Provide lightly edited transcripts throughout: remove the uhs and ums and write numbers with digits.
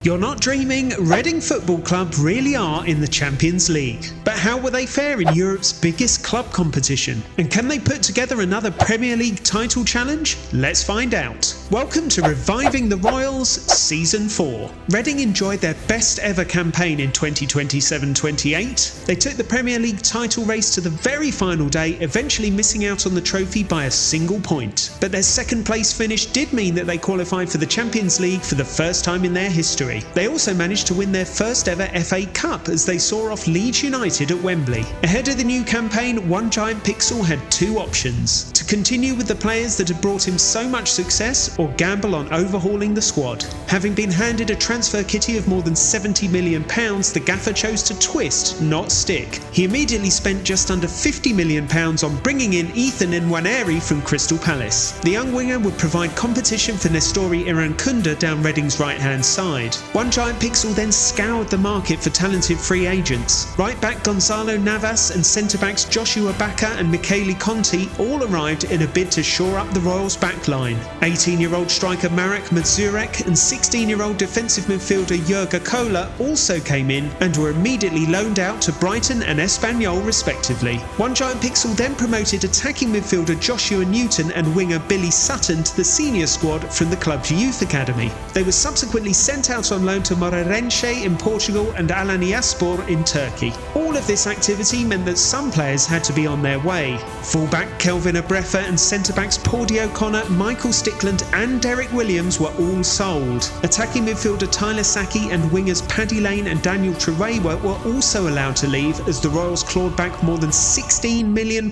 You're not dreaming, Reading Football Club really are in the Champions League. But how will they fare in Europe's biggest club competition? And can they put together another Premier League title challenge? Let's find out. Welcome to Reviving the Royals Season 4. Reading enjoyed their best ever campaign in 2027-28. They took the Premier League title race to the very final day, eventually missing out on the trophy by a single point. But their second place finish did mean that they qualified for the Champions League for the first time in their history. They also managed to win their first ever FA Cup as they saw off Leeds United at Wembley. Ahead of the new campaign, One Giant Pixel had two options: to continue with the players that had brought him so much success, or gamble on overhauling the squad. Having been handed a transfer kitty of more than £70 million, the gaffer chose to twist, not stick. He immediately spent just under £50 million on bringing in Ethan Nwaneri from Crystal Palace. The young winger would provide competition for Nestori Irankunda down Reading's right-hand side. One Giant Pixel then scoured the market for talented free agents. Right-back Gonzalo Navas and centre-backs Joshua Baka and Michele Conti all arrived in a bid to shore up the Royals' backline. 18-year-old striker Marek Mazurek and 16-year-old defensive midfielder Jurga Kola also came in and were immediately loaned out to Brighton and Espanyol respectively. One Giant Pixel then promoted attacking midfielder Joshua Newton and winger Billy Sutton to the senior squad from the club's youth academy. They were subsequently sent out on loan to Moreirense in Portugal and Alanyaspor in Turkey. All of this activity meant that some players had to be on their way. Fullback Kelvin Abrefa and centre-backs Paudie O'Connor, Michael Stickland and Derek Williams were all sold. Attacking midfielder Tyler Saki and wingers Paddy Lane and Daniel Trewewa were also allowed to leave as the Royals clawed back more than £16 million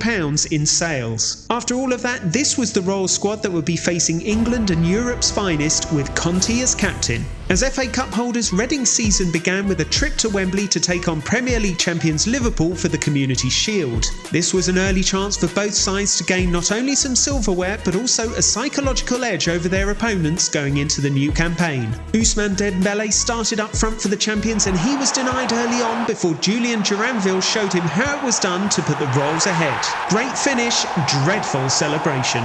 in sales. After all of that, this was the Royals squad that would be facing England and Europe's finest with Conti as captain. As FA Cup holders, Reading's season began with a trip to Wembley to take on Premier League champions Liverpool for the Community Shield. This was an early chance for both sides to gain not only some silverware but also a psychological edge over their opponents going into the new campaign. Ousmane Dembele started up front for the champions and he was denied early on before Julian Duranville showed him how it was done to put the Royals ahead. Great finish, dreadful celebration.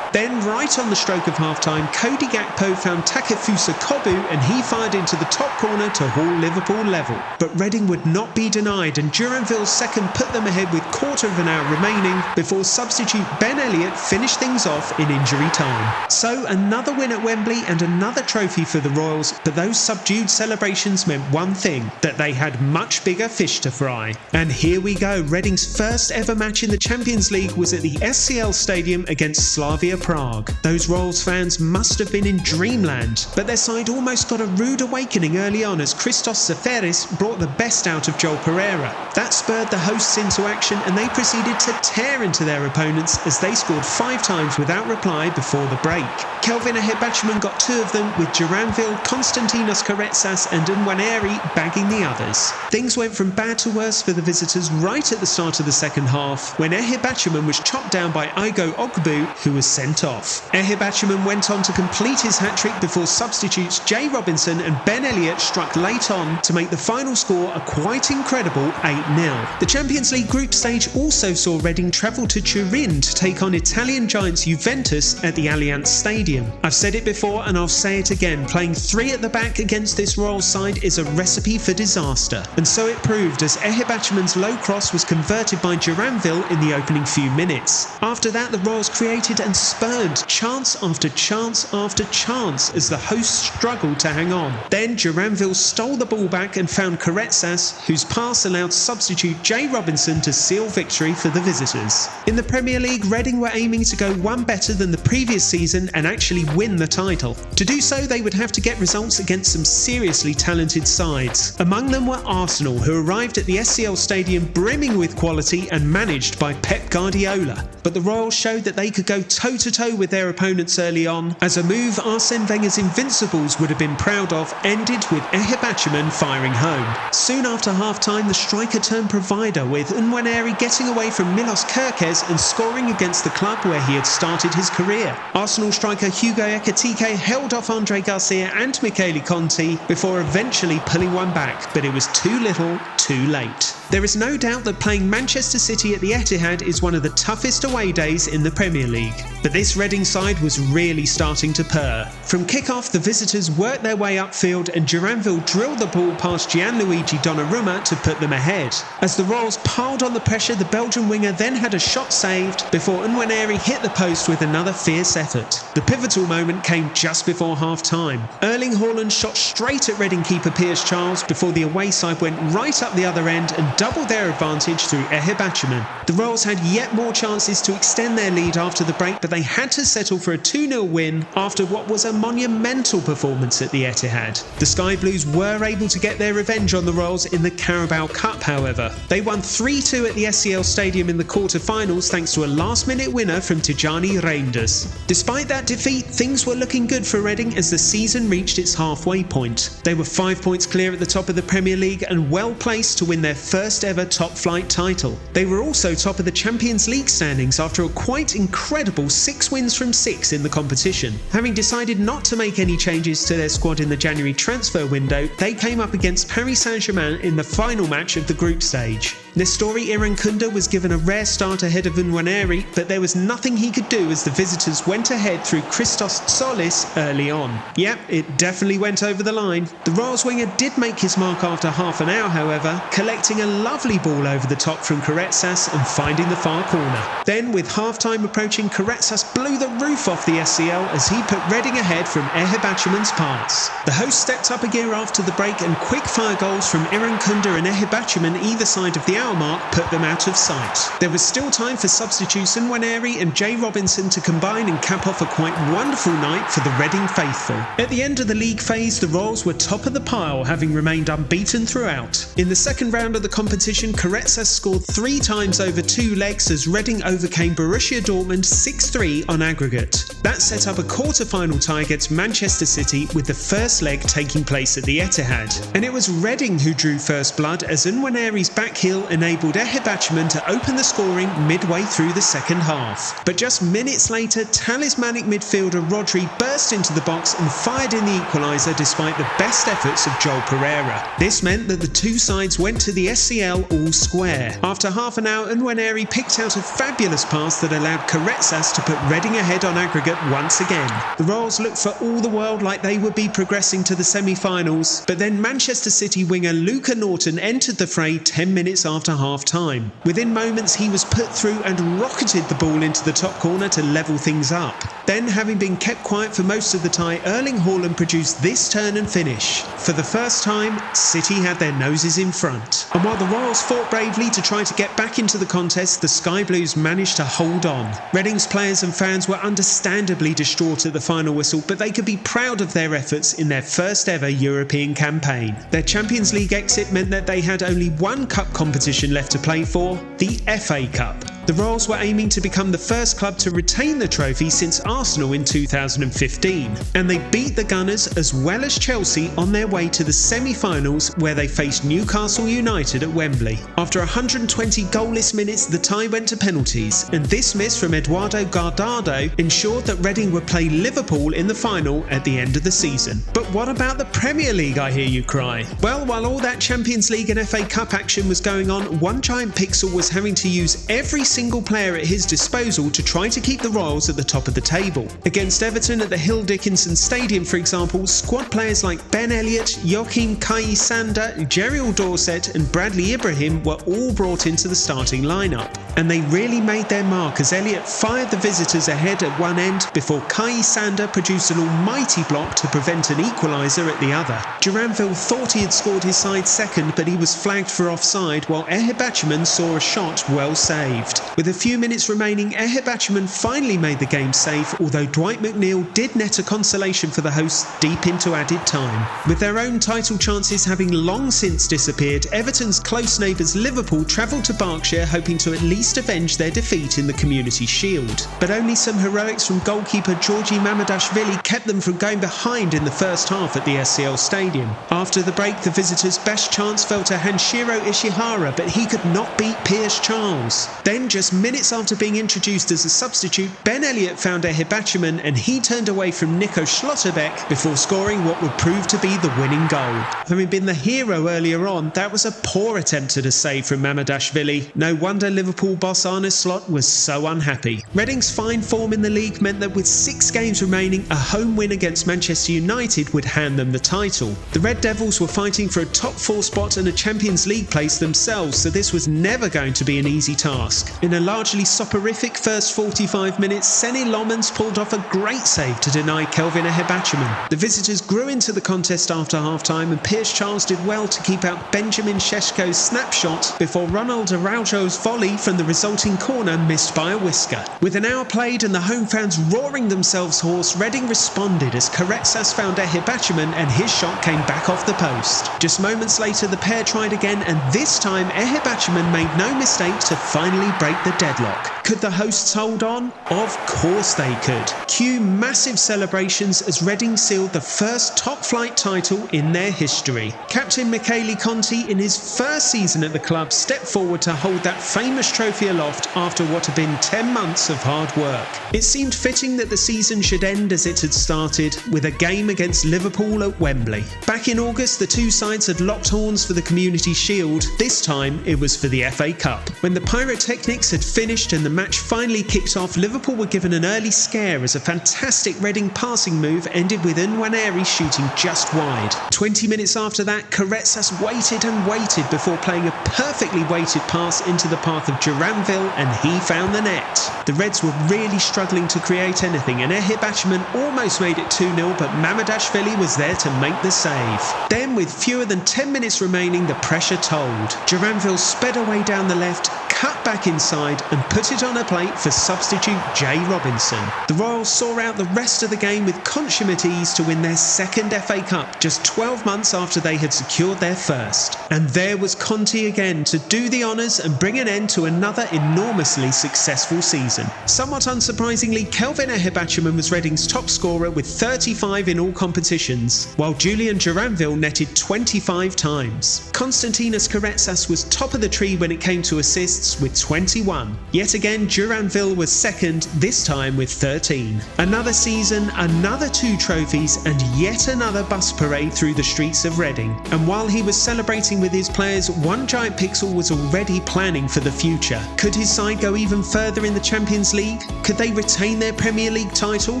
Then, right on the stroke of half-time, Cody Gakpo found Takefusa Kobu and he fired into the top corner to haul Liverpool level. But Reading would not be denied and Duranville's second put them ahead with quarter of an hour remaining before substitute Ben Elliott finished things off in injury time. So, another win at Wembley and another trophy for the Royals, but those subdued celebrations meant one thing: that they had much bigger fish to fry. And here we go, Reading's first ever match in the Champions League was at the SCL Stadium against Slavia Prague. Those Royals fans must have been in dreamland, but their side almost got a rude awakening early on as Christos Seferis brought the best out of Joel Pereira. That spurred the hosts into action and they proceeded to tear into their opponents as they scored 5 times without reply before the break. Kelvin Ahebachiman got 2 of them, with Duranville, Konstantinos Karetsas and Nwaneri bagging the others. Things went from bad to worse for the visitors right at the start of the second half when Ahebachiman was chopped down by Igo Ogbu, who was sent off. Ahebachiman went on to complete his hat-trick before substitutes Jay Robinson and Ben Elliott struck late on to make the final score a quite incredible 8-0. The Champions League group stage also saw Reading travel to Turin to take on Italian giants Juventus at the Allianz Stadium. I've said it before and I'll say it again, playing 3 at the back against this Royal side is a recipe for disaster. And so it proved as Ahebachiman's low cross was converted by Duranville in the opening few minutes. After that, the Royals created and spurned chance after chance after chance as the hosts struggled to hang on. Then Duranville stole the ball back and found Karetsas, whose pass allowed substitute Jay Robinson to seal victory for the visitors. In the Premier League, Reading were aiming to go one better than the previous season and actually win the title. To do so, they would have to get results against some seriously talented sides. Among them were Arsenal, who arrived at the SCL Stadium brimming with quality and managed by Pep Guardiola. But the Royals showed that they could go toe-to-toe with their opponents early on, as a move Arsene Wenger's Invincibles would have been proud of ended with Ahebachiman firing home. Soon after half-time, the striker turned provider, with Nwaneri getting away from Milos Kerkez and scoring against the club where he had started his career. Arsenal striker Hugo Ekitike held off Andre Garcia and Michele Conti before eventually pulling one back, but it was too little, too late. There is no doubt that playing Manchester City at the Etihad is one of the toughest away days in the Premier League, but this Reading side was really starting to purr. From kick-off, the visitors worked their way upfield and Duranville drilled the ball past Gianluigi Donnarumma to put them ahead. As the Royals piled on the pressure, the Belgian winger then had a shot saved before Nwaneri hit the post with another fierce effort. The pivotal moment came just before half-time. Erling Haaland shot straight at Reading keeper Piers Charles before the away side went right up the other end and doubled their advantage through Ehibachiman. The Royals had yet more chances to extend their lead after the break, but they had to settle for a 2-0 win after what was a monumental performance at the Etihad. The Sky Blues were able to get their revenge on the Royals in the Carabao Cup, however. They won 3-2 at the SCL Stadium in the quarter-finals thanks to a last-minute winner from Tijani Reinders. Despite that defeat, things were looking good for Reading as the season reached its halfway point. They were 5 points clear at the top of the Premier League and well placed to win their first ever top-flight title. They were also top of the Champions League standings after a quite incredible 6 wins from 6 in the competition. Having decided not to make any changes to their squad in the January transfer window, they came up against Paris Saint-Germain in the final match of the group stage. Nestori Irankunda was given a rare start ahead of Nwaneri, but there was nothing he could do as the visitors went ahead through Christos Solis early on. Yep, it definitely went over the line. The Royals winger did make his mark after half an hour, however, collecting a lovely ball over the top from Karetsas and finding the far corner. Then, with half-time approaching, Karetsas blew the roof off the SCL as he put Reading ahead from Ehibachiman's pass. The hosts stepped up a gear after the break and quick-fire goals from Irankunda and Ehibachiman either side of the hour mark put them out of sight. There was still time for substitutes Nwaneri and Jay Robinson to combine and cap off a quite wonderful night for the Reading faithful. At the end of the league phase, the Royals were top of the pile, having remained unbeaten throughout. In the second round of the competition, Karetsas scored 3 times over 2 legs as Reading overcame Borussia Dortmund 6-3 on aggregate. That set up a quarter-final tie against Manchester City, with the first leg taking place at the Etihad. And it was Reading who drew first blood as Nwaneri's back heel enabled Ehibachiman to open the scoring midway through the second half. But just minutes later, talismanic midfielder Rodri burst into the box and fired in the equaliser despite the best efforts of Joel Pereira. This meant that the two sides went to the SCL all square. After half an hour, Nwaneri picked out a fabulous pass that allowed Karetsas to put Reading ahead on aggregate once again. The Royals looked for all the world like they would be progressing to the semi-finals, but then Manchester City winger Luca Norton entered the fray 10 minutes after half-time. Within moments, he was put through and rocketed the ball into the top corner to level things up. Then, having been kept quiet for most of the tie, Erling Haaland produced this turn and finish. For the first time, City had their noses in front. And while the Royals fought bravely to try to get back into the contest, the Sky Blues managed to hold on. Reading's players and fans were understandably distraught at the final whistle, but they could be proud of their efforts in their first ever European campaign. Their Champions League exit meant that they had only one cup competition left to play for, the FA Cup. The Royals were aiming to become the first club to retain the trophy since Arsenal in 2015, and they beat the Gunners as well as Chelsea on their way to the semi-finals where they faced Newcastle United at Wembley. After 120 goalless minutes, the tie went to penalties, and this miss from Eduardo Guardado ensured that Reading would play Liverpool in the final at the end of the season. But what about the Premier League, I hear you cry? Well, while all that Champions League and FA Cup action was going on, one giant pixel was having to use every single player at his disposal to try to keep the Royals at the top of the table. Against Everton at the Hill Dickinson Stadium, for example, squad players like Ben Elliott, Joachim Kai Sander, Jeriel Dorset and Bradley Ibrahim were all brought into the starting lineup. And they really made their mark as Elliott fired the visitors ahead at one end before Kai Sander produced an almighty block to prevent an equaliser at the other. Duranville thought he had scored his side second, but he was flagged for offside, while Ehibachiman saw a shot well saved. With a few minutes remaining, Ehibachiman finally made the game safe, although Dwight McNeil did net a consolation for the hosts deep into added time. With their own title chances having long since disappeared, Everton's close neighbours Liverpool travelled to Berkshire hoping to at least avenge their defeat in the Community Shield. But only some heroics from goalkeeper Georgi Mamadashvili kept them from going behind in the first half at the SCL Stadium. After the break, the visitors' best chance fell to Hanshiro Ishihara, but he could not beat Piers Charles. Then, just just minutes after being introduced as a substitute, Ben Elliott found Ehibachiman and he turned away from Nico Schlotterbeck before scoring what would prove to be the winning goal. Having been the hero earlier on, that was a poor attempt at a save from Mamardashvili. No wonder Liverpool boss Arne Slot was so unhappy. Reading's fine form in the league meant that with 6 games remaining, a home win against Manchester United would hand them the title. The Red Devils were fighting for a top 4 spot and a Champions League place themselves, so this was never going to be an easy task. In a largely soporific first 45 minutes, Seni Lomans pulled off a great save to deny Kelvin Ehibachiman. The visitors grew into the contest after half-time and Piers Charles did well to keep out Benjamin Šeško's snapshot before Ronald Araujo's volley from the resulting corner missed by a whisker. With an hour played and the home fans roaring themselves hoarse, Reading responded as Karetsas found Ehibachiman and his shot came back off the post. Just moments later the pair tried again and this time Ehibachiman made no mistake to finally break the deadlock. Could the hosts hold on? Of course they could. Cue massive celebrations as Reading sealed the first top-flight title in their history. Captain Michele Conti, in his first season at the club, stepped forward to hold that famous trophy aloft after what had been 10 months of hard work. It seemed fitting that the season should end as it had started, with a game against Liverpool at Wembley. Back in August, the two sides had locked horns for the Community Shield. This time, it was for the FA Cup. When the pyrotechnics had finished and the match finally kicked off, Liverpool were given an early scare as a fantastic Reading passing move ended with Nwaneri shooting just wide. 20 minutes after that, Karetsas waited and waited before playing a perfectly weighted pass into the path of Duranville and he found the net. The Reds were really struggling to create anything and Ehibachiman almost made it 2-0, but Mamardashvili was there to make the save. Then, with fewer than 10 minutes remaining, the pressure told. Duranville sped away down the left, cut back inside and put it on a plate for substitute Jay Robinson. The Royals saw out the rest of the game with consummate ease to win their second FA Cup just 12 months after they had secured their first. And there was Conti again to do the honours and bring an end to another enormously successful season. Somewhat unsurprisingly, Kelvin Ehibachiman was Reading's top scorer with 35 in all competitions, while Julian Duranville netted 25 times. Konstantinos Karetsas was top of the tree when it came to assists with 21. Yet again, Duranville was second, this time with 13. Another season, another 2 trophies, and yet another bus parade through the streets of Reading. And while he was celebrating with his players, One Giant Pixel was already planning for the future. Could his side go even further in the Champions League? Could they retain their Premier League title?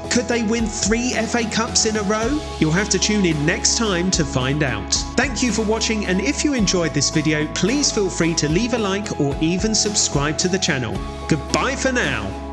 Could they win 3 FA Cups in a row? You'll have to tune in next time to find out. Thank you for watching, and if you enjoyed this video, please feel free to leave a like or even subscribe to the channel. Goodbye for now.